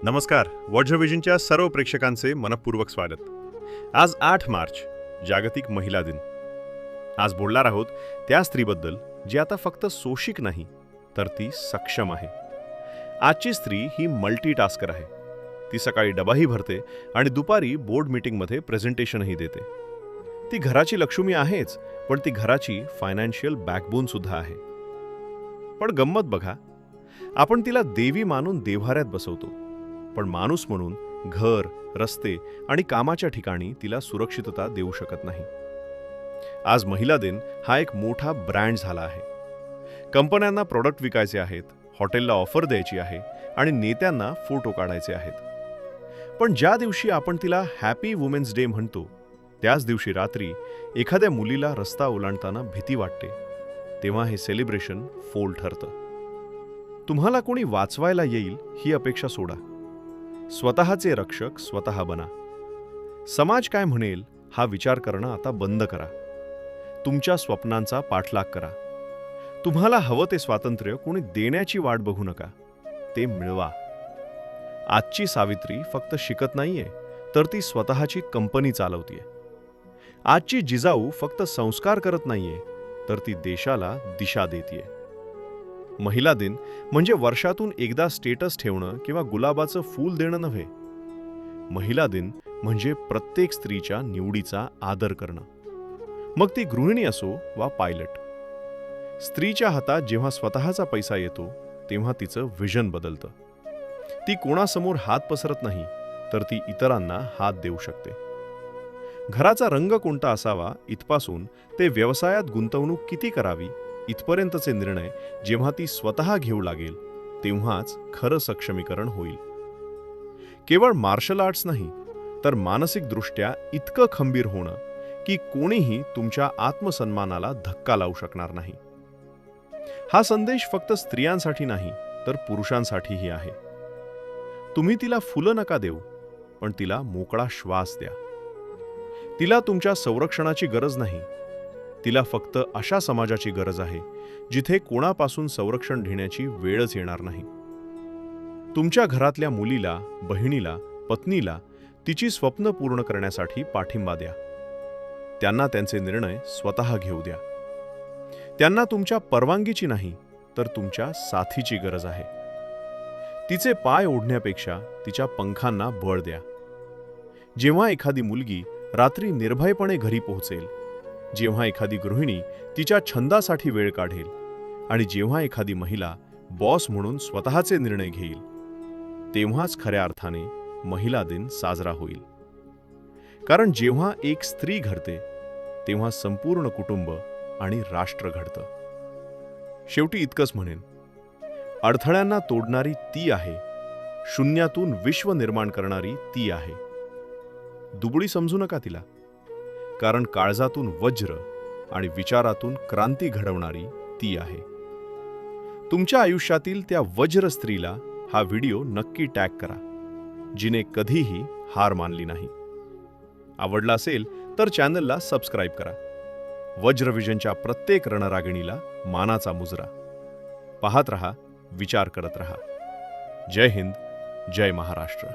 नमस्कार. वज्रविजनच्या सर्व प्रेक्षकांचे मनपूर्वक स्वागत. आज 8 मार्च, जागतिक महिला दिन. आज बोलणार आहोत त्या स्त्रीबद्दल जी आता फक्त सोशिक नाही तर ती सक्षम आहे. आजची स्त्री ही मल्टीटास्कर आहे. ती सकाळी डबाही भरते आणि दुपारी बोर्ड मीटिंगमध्ये प्रेझेंटेशनही देते. ती घराची लक्ष्मी आहेच, पण ती घराची फायनान्शियल बॅकबोन सुद्धा आहे. पण गंमत बघा, आपण तिला देवी मानून देव्हाऱ्यात बसवतो, पण माणूस म्हणून घर, रस्ते आणि कामाच्या ठिकाणी तिला सुरक्षितता देऊ शकत नाही. आज महिला दिन हा एक मोठा ब्रँड झाला आहे. कंपन्यांना प्रोडक्ट विकायचे आहेत, हॉटेलला ऑफर द्यायची आहे आणि नेत्यांना फोटो काढायचे आहेत. पण ज्या दिवशी आपण तिला हॅपी वुमेन्स डे म्हणतो, त्याच दिवशी रात्री एखाद्या मुलीला रस्ता ओलांडताना भीती वाटते, तेव्हा हे सेलिब्रेशन फोल ठरतं. तुम्हाला कोणी वाचवायला येईल ही अपेक्षा सोडा. स्वतःचे रक्षक स्वतः बना. समाज काय म्हणेल हा विचार करणं आता बंद करा. तुमच्या स्वप्नांचा पाठलाग करा. तुम्हाला हवं ते स्वातंत्र्य कोणी देण्याची वाट बघू नका, ते मिळवा. आजची सावित्री फक्त शिकत नाहीये, तर ती स्वतःची कंपनी चालवतीये. आजची जिजाऊ फक्त संस्कार करत नाहीये, तर ती देशाला दिशा देतीये. महिला दिन म्हणजे वर्षातून एकदा स्टेटस ठेवणं किंवा गुलाबाचं फूल देणं नव्हे. महिला दिन म्हणजे प्रत्येक स्त्रीच्या निवडीचा आदर करणं, मग ती गृहिणी असो वा पायलट. स्त्रीच्या हातात जेव्हा स्वतःचा पैसा येतो, तेव्हा तिचं व्हिजन बदलतं. ती कोणासमोर हात पसरत नाही, तर ती इतरांना हात देऊ शकते. घराचा रंग कोणता असावा इथपासून ते व्यवसायात गुंतवणूक किती करावी इथपर्यंतचे निर्णय जेव्हा ती स्वतः घेऊ लागेल, तेव्हाच खरं सक्षमीकरण होईल. केवळ मार्शल आर्ट्स नाही, तर मानसिकदृष्ट्या इतकं खंबीर होणं की कोणीही तुमच्या आत्मसन्मानाला धक्का लावू शकणार नाही. हा संदेश फक्त स्त्रियांसाठी नाही, तर पुरुषांसाठीही आहे. तुम्ही तिला फुलं नका देऊ, पण तिला मोकळा श्वास द्या. तिला तुमच्या संरक्षणाची गरज नाही, तिला फक्त अशा समाजाची गरज आहे जिथे कोणापासून संरक्षण घेण्याची वेळच येणार नाही. तुमच्या घरातल्या मुलीला, बहिणीला, पत्नीला तिची स्वप्न पूर्ण करण्यासाठी पाठिंबा द्या. त्यांना त्यांचे निर्णय स्वतः घेऊ द्या. त्यांना तुमच्या परवानगीची नाही, तर तुमच्या साथीची गरज आहे. तिचे पाय ओढण्यापेक्षा तिच्या पंखांना बळ द्या. जेव्हा एखादी मुलगी रात्री निर्भयपणे घरी पोहोचेल, जेव्हा एखादी गृहिणी तिच्या छंदासाठी वेळ काढेल आणि जेव्हा एखादी महिला बॉस म्हणून स्वतःचे निर्णय घेईल, तेव्हाच खऱ्या अर्थाने महिला दिन साजरा होईल. कारण जेव्हा एक स्त्री घडते, तेव्हा संपूर्ण कुटुंब आणि राष्ट्र घडतं. शेवटी इतकंच म्हणेन, अडथळ्यांना तोडणारी ती आहे, शून्यातून विश्व निर्माण करणारी ती आहे. दुबळी समजू नका तिला, कारण काळजातून वज्र आणि विचारातून क्रांती घडवणारी ती आहे. तुमच्या आयुष्यातील त्या वज्र स्त्रीला हा व्हिडिओ नक्की टॅग करा, जिने कधीही हार मानली नाही. आवडला असेल तर चॅनलला सबस्क्राईब करा. वज्रविजनच्या प्रत्येक रणरागिणीला मानाचा मुजरा. पाहत रहा, विचार करत रहा. जय हिंद, जय महाराष्ट्र.